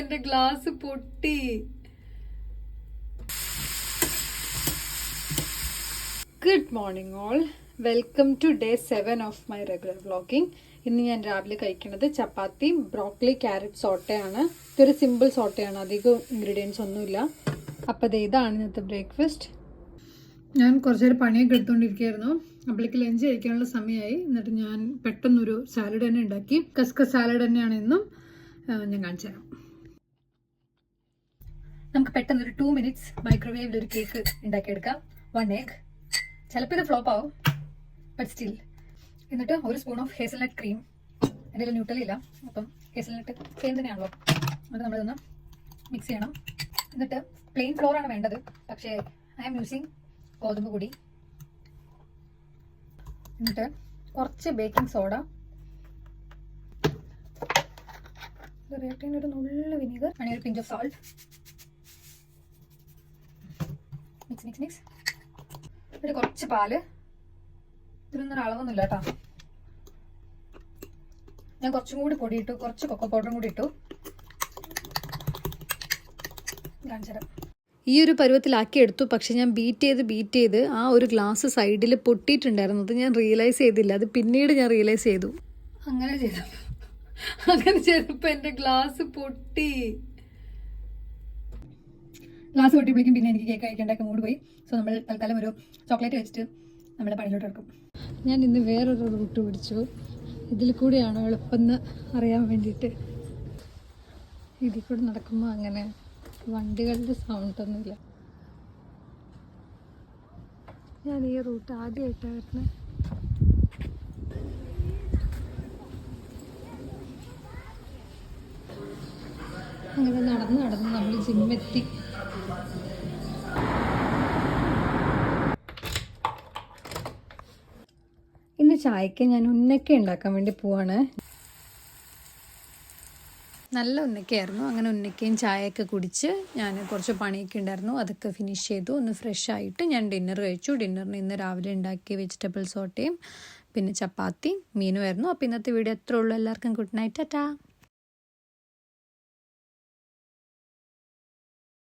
എന്റെ ഗ്ലാസ് പൊട്ടി. Good morning all, welcome to day 7 of my regular vlogging. ഇന്ന് ഞാൻ രാവിലെ കഴിക്കുന്നത് ചപ്പാത്തിയും ബ്രോക്കലി ക്യാരറ്റ് സോട്ടയാണ്. ഇതൊരു സിമ്പിൾ സോട്ടയാണ്, അധികം ഇൻഗ്രീഡിയൻസ് ഒന്നുമില്ല. അപ്പോൾ ഇതാണ് ഇന്നത്തെ ബ്രേക്ക്ഫാസ്റ്റ്. ഞാൻ കുറച്ച് നേരം പണിയൊക്കെ എടുത്തുകൊണ്ടിരിക്കുകയായിരുന്നു. അപ്പോഴേക്ക് ലഞ്ച് കഴിക്കാനുള്ള സമയമായി. എന്നിട്ട് ഞാൻ പെട്ടെന്നൊരു സാലഡ് തന്നെ ഉണ്ടാക്കി. കസ്കസ് സാലഡ് തന്നെയാണ് ഇന്നും. ഞാൻ കാണിച്ചു തരാം. നമുക്ക് പെട്ടെന്നൊരു 2 minutes മൈക്രോവേവിൽ ഒരു കേക്ക് ഉണ്ടാക്കിയെടുക്കാം. 1 egg. ചിലപ്പോൾ ഇത് ഫ്ലോപ്പ് ആവും, ബട്ട് സ്റ്റിൽ. എന്നിട്ട് ഒരു സ്പൂൺ ഓഫ് ഹേസൽനട്ട് ക്രീം. എൻ്റെ കയ്യിൽ ന്യൂട്ടലില്ല, അപ്പം ഹേസൽനട്ട് സെയിം തന്നെയാണല്ലോ. എന്നിട്ട് നമ്മളിതൊന്ന് മിക്സ് ചെയ്യണം. എന്നിട്ട് പ്ലെയിൻ ഫ്ലോർ ആണ് വേണ്ടത്, പക്ഷേ ഐ ആം യൂസിങ് ഗോതമ്പ് പൊടി. എന്നിട്ട് കുറച്ച് ബേക്കിംഗ് സോഡ, ഒരു നുള്ള വിനീഗർ, അങ്ങനെ ഒരു pinch of salt. Mix mix mix. ഒരു കുറച്ച് പാല്. ഇതിനൊന്നും അളവൊന്നുമില്ല കേട്ടോ. ഞാൻ കുറച്ചും കൂടി പൊടി ഇട്ടു, കുറച്ച് കൊക്കോ പൗഡറും കൂടി ഇട്ടു. കാണിച്ചുതരാം. ഈ ഒരു പരുവത്തിലാക്കി എടുത്തു. പക്ഷെ ഞാൻ ബീറ്റ് ചെയ്ത് ആ ഒരു ഗ്ലാസ് സൈഡിൽ പൊട്ടിയിട്ടുണ്ടായിരുന്നു. അത് ഞാൻ റിയലൈസ് ചെയ്തില്ല. അത് പിന്നീട് ഞാൻ റിയലൈസ് ചെയ്തു. അങ്ങനെ ചെയ്തപ്പോൾ എൻ്റെ ഗ്ലാസ് പൊട്ടി. ഗ്ലാസ് പൊട്ടിയപ്പോഴേക്കും പിന്നെ എനിക്ക് കേക്ക് കഴിക്കേണ്ടൊക്കെ മൂഡ് പോയി. സോ നമ്മൾ തൽക്കാലം ഒരു ചോക്ലേറ്റ് വെച്ചിട്ട് നമ്മുടെ പണിയിലോട്ട് എടുക്കും. ഞാൻ ഇന്ന് വേറൊരു റൂട്ട് പിടിച്ചു. ഇതിൽ കൂടിയാണോ എളുപ്പമെന്ന് അറിയാൻ വേണ്ടിയിട്ട്. ഇതിൽ കൂടെ നടക്കുമ്പോൾ അങ്ങനെ വണ്ടികളുടെ സൗണ്ടൊന്നുമില്ല. ഞാൻ ഈ റൂട്ട് ആദ്യമായിട്ടാണ് വരുന്നത്. അങ്ങനെ നടന്ന് നമ്മൾ ജിമ്മെത്തി. ഇന്ന് ചായക്ക് ഞാൻ ഉന്നക്ക ഉണ്ടാക്കാൻ വേണ്ടി പോവാണ്. നല്ല ഉന്നക്കയായിരുന്നു. അങ്ങനെ ഉന്നക്കയും ചായയൊക്കെ കുടിച്ച് ഞാൻ കുറച്ച് പണിയൊക്കെ ഉണ്ടായിരുന്നു, അതൊക്കെ ഫിനിഷ് ചെയ്തു. ഒന്ന് ഫ്രഷ് ആയിട്ട് ഞാൻ ഡിന്നർ കഴിച്ചു. ഡിന്നറിന് ഇന്ന് രാവിലെ ഉണ്ടാക്കിയ വെജിറ്റബിൾ സോട്ടയും പിന്നെ ചപ്പാത്തി മീനുമായിരുന്നു. അപ്പോൾ ഇന്നത്തെ വീഡിയോ എത്ര ഉള്ളൂ. എല്ലാവർക്കും ഗുഡ് നൈറ്റ്, ടാറ്റാ.